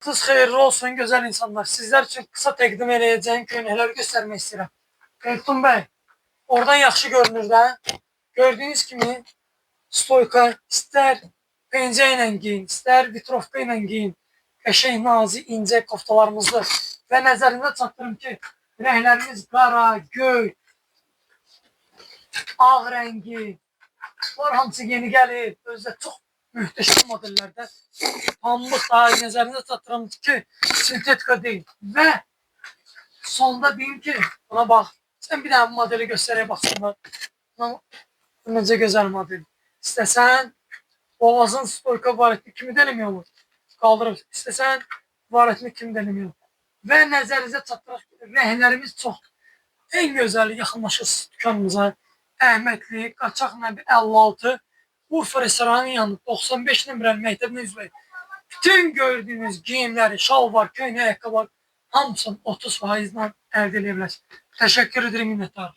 Siz xeyirli olsun güzel insanlar. Sizler için kısa təqdim edəcəyim köynəkləri göstərmək istəyirəm. Elton Bey, oradan yaxşı görünür də. Gördüğünüz kimi stoyka istər pencə ilə giyin, istər vitrovka ilə giyin. Qəşəng, nazik, incə koftalarımızdır. Və nəzərinizə çatdırım ki, rənglərimiz qara, göy, ağ rəngi. Bunlar hamısı yeni gəlir. Özdə çox mühtəşəm modellərdə. Pambıq daha nəzərinizə çatdırım ki, sintetika deyil. Və sonda deyim ki, buna bax. Sən bir dənə modeli göstərək baxsınlar. Necə gözəl model. İstəsən boğazın stoyka valetli kimi də eləmək olur. Qaldırıb. İstəsən valetli kimi də eləmək olur. Və nəzərinizə çatdıraq ki, rənglərimiz çoxdur. En gözəli yaxınlaşır dükanımıza. Əhmədli, Qaçaq Nəbi 56, Urfa restoranının yanında 95 nömrəli məktəbin üzvəyi. Bütün gördüğünüz giyimləri, şalvar, köynək, ayaqqabılar hamısını 30%'dan əldə edə bilərsiniz. Təşəkkür ederim minnətdarım.